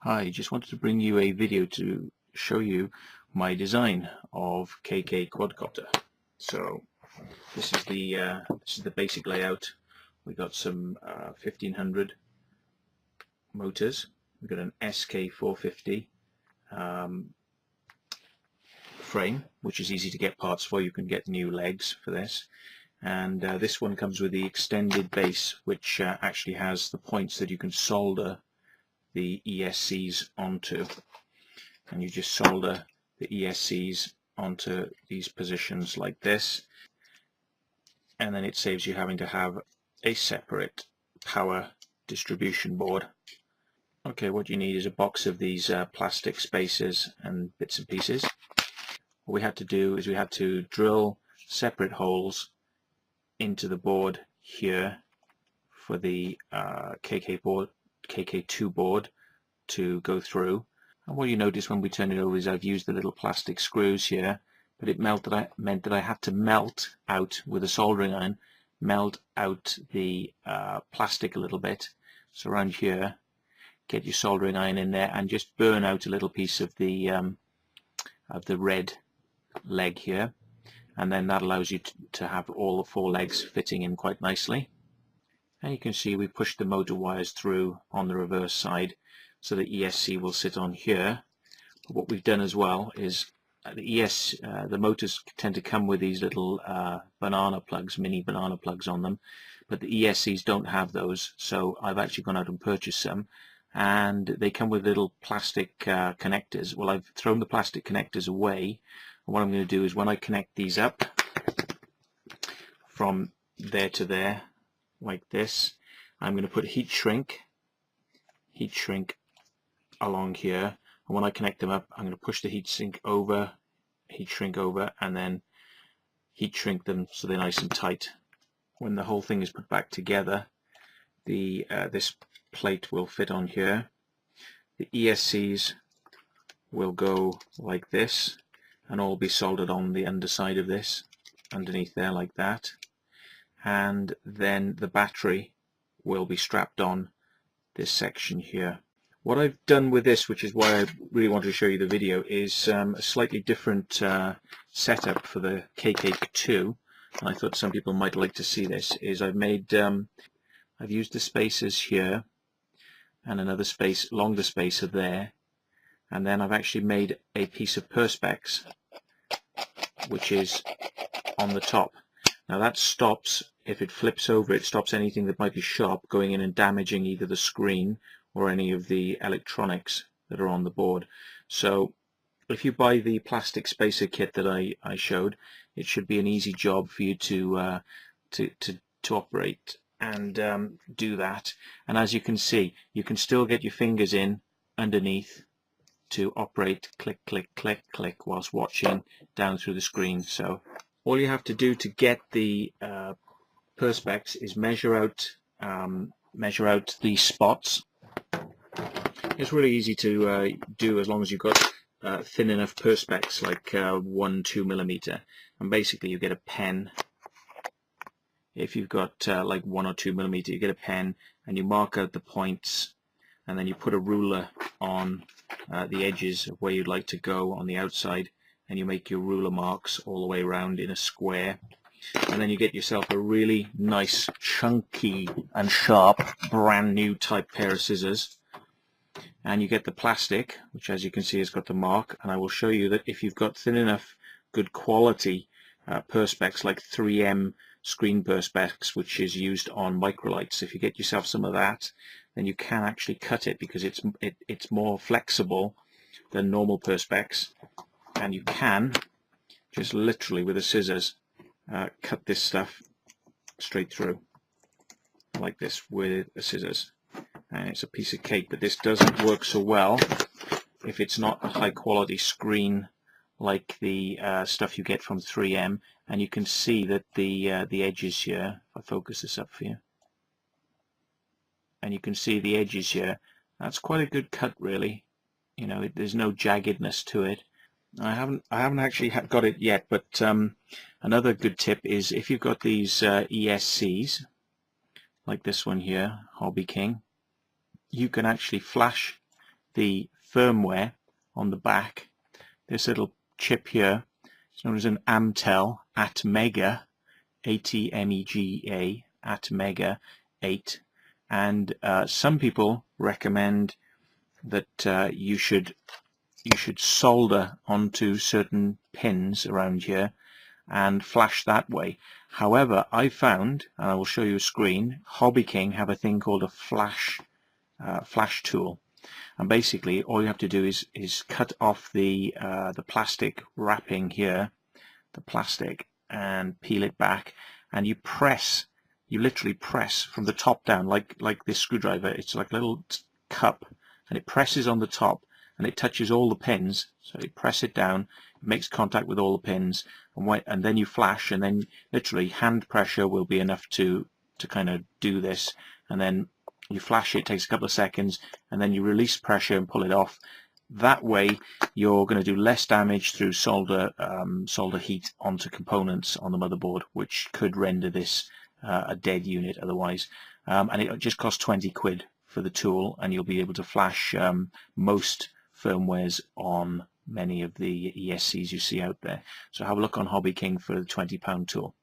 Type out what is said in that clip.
Hi, just wanted to bring you a video to show you my design of KK quadcopter. So this is the basic layout. We got some 1500 motors. We've got an SK450 frame, which is easy to get parts for. You can get new legs for this. And this one comes with the extended base, which actually has the points that you can solder the ESCs onto, and you just solder the ESCs onto these positions like this, and then it saves you having to have a separate power distribution board. Okay, what you need is a box of these plastic spacers and bits and pieces. What we had to do is we had to drill separate holes into the board here for the KK2 board to go through. And what you notice when we turn it over is I've used the little plastic screws here, but it meant that I had to melt out with a soldering iron, melt out the plastic a little bit. So around here, get your soldering iron in there and just burn out a little piece of the red leg here, and then that allows you to have all the four legs fitting in quite nicely. And you can see we pushed the motor wires through on the reverse side, so the ESC will sit on here. But what we've done as well is the motors tend to come with these little banana plugs, mini banana plugs on them, but the ESCs don't have those, so I've actually gone out and purchased some, and they come with little plastic connectors. Well, I've thrown the plastic connectors away, and what I'm going to do is when I connect these up from there to there like this, I'm going to put heat shrink along here, and when I connect them up I'm going to push the heat shrink over, and then heat shrink them so they're nice and tight. When the whole thing is put back together, this plate will fit on here. The ESCs will go like this and all be soldered on the underside of this, underneath there like that, and then the battery will be strapped on this section here. What I've done with this, which is why I really wanted to show you the video, is a slightly different setup for the KK2, and I thought some people might like to see this. Is I've used the spacers here and another longer spacer there, and then I've actually made a piece of perspex which is on the top. Now that stops, if it flips over, it stops anything that might be sharp going in and damaging either the screen or any of the electronics that are on the board. So if you buy the plastic spacer kit that I showed, it should be an easy job for you to operate and do that. And as you can see, you can still get your fingers in underneath to operate click, click, click, click whilst watching down through the screen. So all you have to do to get the perspex is measure out the spots. It's really easy to do as long as you've got thin enough perspex, like 1-2 millimeter, and basically you get a pen. If you've got like 1 or 2 millimeter, you get a pen and you mark out the points, and then you put a ruler on the edges of where you'd like to go on the outside, and you make your ruler marks all the way around in a square, and then you get yourself a really nice, chunky and sharp brand new type pair of scissors. And you get the plastic, which as you can see has got the mark, and I will show you that if you've got thin enough good quality perspex like 3M screen perspex, which is used on microlights, if you get yourself some of that, then you can actually cut it, because it's more flexible than normal perspex, and you can just literally with the scissors cut this stuff straight through like this with the scissors, and it's a piece of cake. But this doesn't work so well if it's not a high quality screen like the stuff you get from 3M. And you can see that the edges here, if I focus this up for you, and you can see the edges here, that's quite a good cut really. You know, there's no jaggedness to it. I haven't actually got it yet, but another good tip is if you've got these ESCs like this one here, Hobby King, you can actually flash the firmware on the back. This little chip here is known as an Amtel Atmega, ATMEGA, Atmega 8, and some people recommend that you should solder onto certain pins around here and flash that way. However, I found, and I will show you a screen, Hobby King have a thing called a flash tool, and basically all you have to do is cut off the plastic wrapping here, the plastic, and peel it back, and you literally press from the top down, like this screwdriver. It's like a little cup, and it presses on the top and it touches all the pins. So you press it down, it makes contact with all the pins, and then you flash, and then literally hand pressure will be enough to kind of do this, and then you flash it. It takes a couple of seconds, and then you release pressure and pull it off. That way you're going to do less damage through solder heat onto components on the motherboard, which could render this a dead unit otherwise. And it just costs 20 quid for the tool, and you'll be able to flash most firmwares on many of the ESCs you see out there. So have a look on Hobby King for the £20 tool.